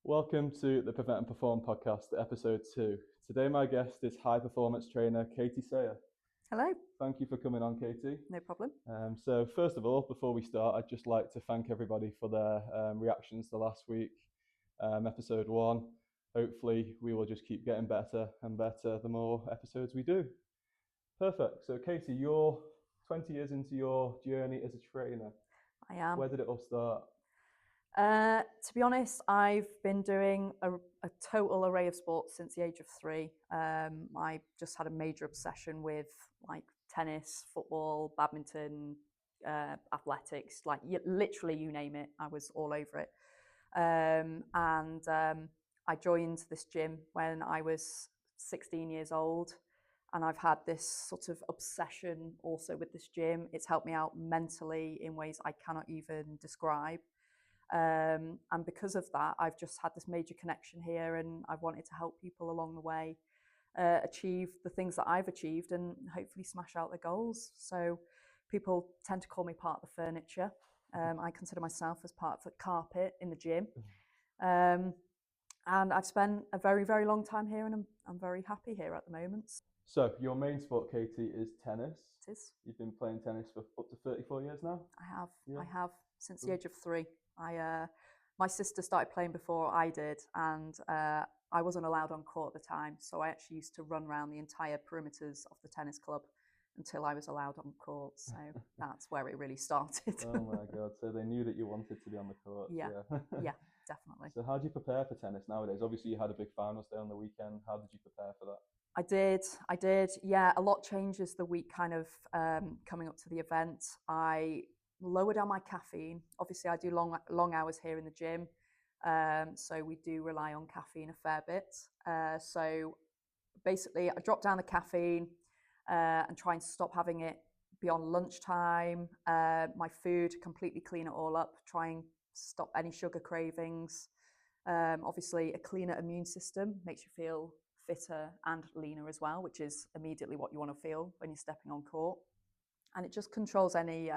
Welcome to the Prevent and Perform podcast, episode 2. Today my guest is high performance trainer Katie Sayer. Hello. Thank you for coming on, Katie. No problem. So first of all, before we start, I'd just like to thank everybody for their reactions to last week, episode 1. Hopefully we will just keep getting better and better the more episodes we do. Perfect. So Katie, you're 20 years into your journey as a trainer. I am. Where did it all start? To be honest, I've been doing a total array of sports since the age of 3. I just had a major obsession with like tennis, football, badminton, athletics, like literally you name it, I was all over it. I joined this gym when I was 16 years old, and I've had this sort of obsession also with this gym. It's helped me out mentally in ways I cannot even describe. And because of that, I've just had this major connection here, and I've wanted to help people along the way achieve the things that I've achieved and hopefully smash out their goals. So people tend to call me part of the furniture. I consider myself as part of the carpet in the gym. And I've spent a very, very long time here, and I'm very happy here at the moment. So your main sport, Katie, is tennis. It is. You've been playing tennis for up to 34 years now? I have since the age of 3. My sister started playing before I did, and I wasn't allowed on court at the time, so I actually used to run around the entire perimeters of the tennis club until I was allowed on court. So that's where it really started. Oh my God! So they knew that you wanted to be on the court. Yeah, definitely. So how do you prepare for tennis nowadays? Obviously, you had a big finals day on the weekend. How did you prepare for that? I did. Yeah, a lot changes the week kind of coming up to the event. I lower down my caffeine. Obviously, I do long hours here in the gym, so we do rely on caffeine a fair bit. So basically, I drop down the caffeine and try and stop having it beyond lunchtime. My food, completely clean it all up. Try and stop any sugar cravings. Obviously, a cleaner immune system makes you feel fitter and leaner as well, which is immediately what you want to feel when you're stepping on court. And it just controls any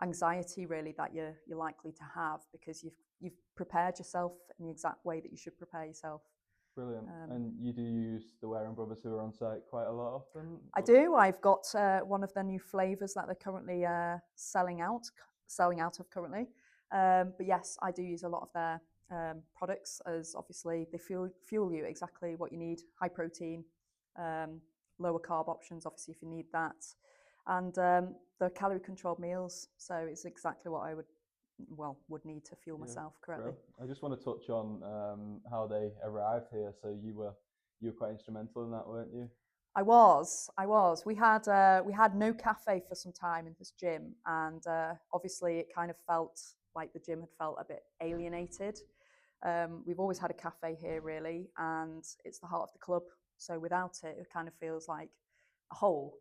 anxiety really that you're likely to have, because you've prepared yourself in the exact way that you should prepare yourself. Brilliant. And you do use the Wareham Brothers who are on site quite a lot often? I do. I've got one of their new flavours that they're currently selling out of currently. But yes, I do use a lot of their products, as obviously they fuel you exactly what you need. High protein, lower carb options, obviously if you need that. And they're calorie controlled meals, so it's exactly what I would need to fuel myself correctly. Bro, I just want to touch on how they arrived here. So you were quite instrumental in that, weren't you? I was. We had no cafe for some time in this gym, and obviously it kind of felt like the gym had felt a bit alienated. We've always had a cafe here really, and it's the heart of the club. So without it, it kind of feels like a hole.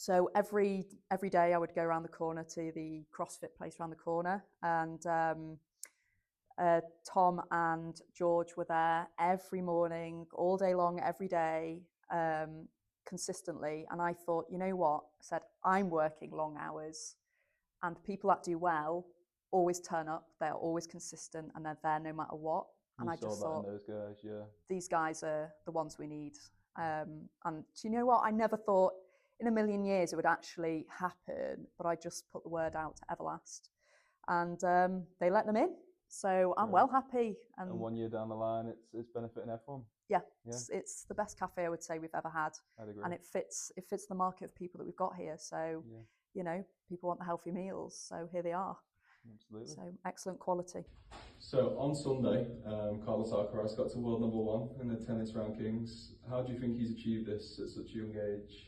So every day I would go around the corner to the CrossFit place around the corner, and Tom and George were there every morning, all day long, every day, consistently. And I thought, you know what? I said, I'm working long hours, and people that do well always turn up. They're always consistent, and they're there no matter what. And I just thought, those guys, these guys are the ones we need. And do you know what? I never thought in a million years it would actually happen, but I just put the word out to Everlast, and they let them in. So I'm well happy. And 1 year down the line, it's benefiting everyone. Yeah. It's the best cafe I would say we've ever had. I'd agree. And it fits the market of people that we've got here. So you know, people want the healthy meals, so here they are. Absolutely. So excellent quality. So on Sunday, Carlos Alcaraz got to world number 1 in the tennis rankings. How do you think he's achieved this at such a young age?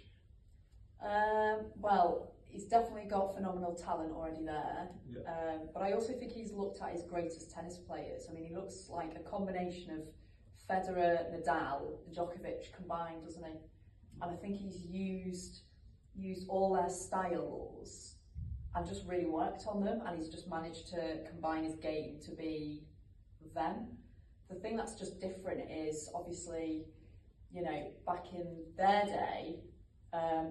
Well, he's definitely got phenomenal talent already there. But I also think he's looked at his greatest tennis players. I mean, he looks like a combination of Federer, Nadal, Djokovic combined, doesn't he? And I think he's used all their styles and just really worked on them, and he's just managed to combine his game to be them. The thing that's just different is obviously, you know, back in their day,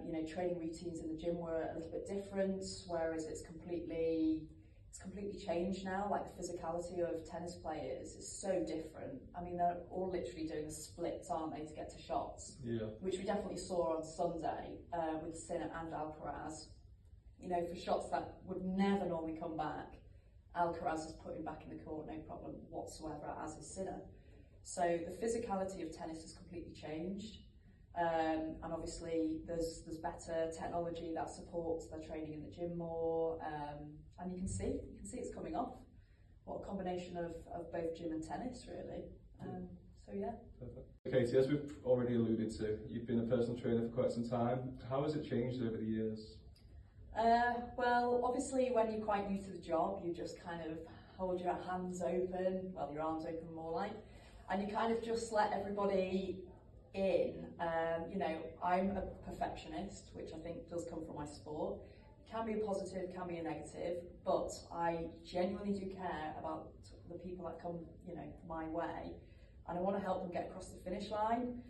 you know, training routines in the gym were a little bit different, whereas it's completely, it's completely changed now. Like the physicality of tennis players is so different. I mean, they're all literally doing the splits, aren't they, to get to shots? Yeah. Which we definitely saw on Sunday with Sinner and Alcaraz. You know, for shots that would never normally come back, Alcaraz is putting back in the court, no problem whatsoever, as is Sinner. So the physicality of tennis has completely changed. And obviously there's better technology that supports their training in the gym more, and you can see it's coming off. What a combination of both gym and tennis, really. So yeah. Perfect. Okay, so as we've already alluded to, you've been a personal trainer for quite some time. How has it changed over the years? Well, obviously when you're quite new to the job, you just kind of hold your hands open, well, your arms open more like, and you kind of just let everybody in. You know, I'm a perfectionist, which I think does come from my sport. Can be a positive, can be a negative, but I genuinely do care about the people that come, you know, my way, and I want to help them get across the finish line.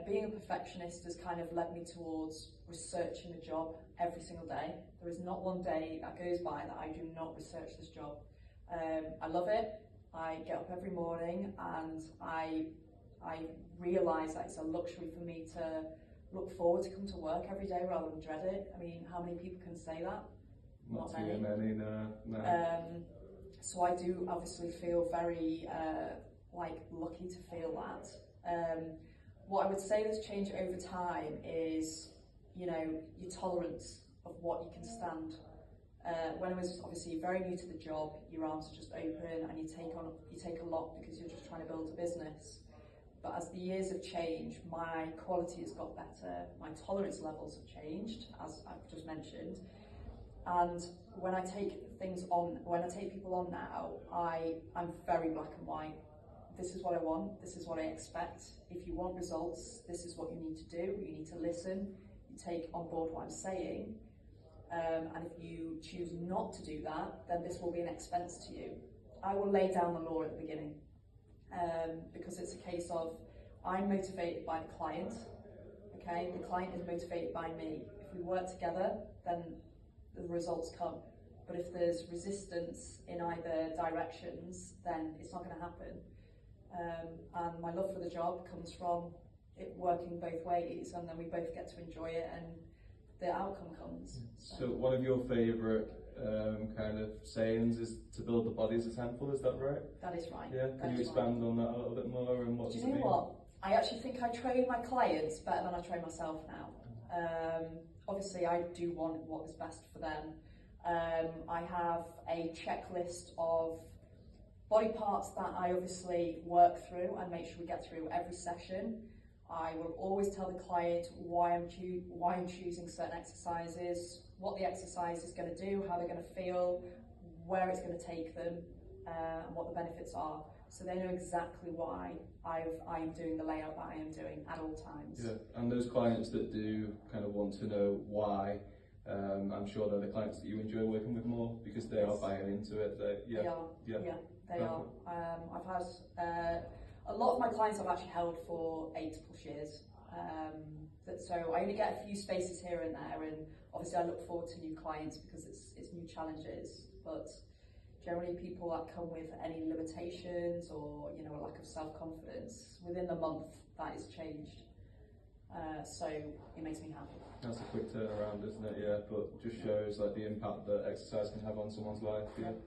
Being a perfectionist has kind of led me towards researching the job every single day. There is not one day that goes by that I do not research this job. I love it. I get up every morning and I realise that it's a luxury for me to look forward to come to work every day rather than dread it. I mean, how many people can say that? Not many, no. So I do obviously feel very like lucky to feel that. What I would say that's changed over time is, you know, your tolerance of what you can stand. When I was obviously very new to the job, your arms are just open and you take a lot because you're just trying to build a business. But as the years have changed, my quality has got better, my tolerance levels have changed, as I've just mentioned. And when I take people on now, I'm very black and white. This is what I want, this is what I expect. If you want results, this is what you need to do. You need to listen, you take on board what I'm saying. And if you choose not to do that, then this will be an expense to you. I will lay down the law at the beginning. Because it's a case of, I'm motivated by the client, okay? The client is motivated by me. If we work together, then the results come. But if there's resistance in either directions, then it's not going to happen. And my love for the job comes from it working both ways, and then we both get to enjoy it, and the outcome comes. So one of your favourite kind of sayings is to build the body as a temple, is that right? That is right. Yeah, can you expand on that a little bit more? And what do you know what? I actually think I train my clients better than I train myself now. Obviously I do want what is best for them. I have a checklist of body parts that I obviously work through and make sure we get through every session. I will always tell the client why I'm choosing certain exercises, what the exercise is going to do, how they're going to feel, where it's going to take them, and what the benefits are. So they know exactly why I am doing the layout that I am doing at all times. Yeah, and those clients that do kind of want to know why, I'm sure they're the clients that you enjoy working with more because they are buying into it. They are. I've had a lot of my clients I've actually held for 8+ years. So I only get a few spaces here and there, and obviously I look forward to new clients because it's new challenges. But generally, people that come with any limitations or a lack of self-confidence, within the month that is changed. So it makes me happy. That's a quick turnaround, isn't it? Yeah, but just shows like the impact that exercise can have on someone's life. Yeah.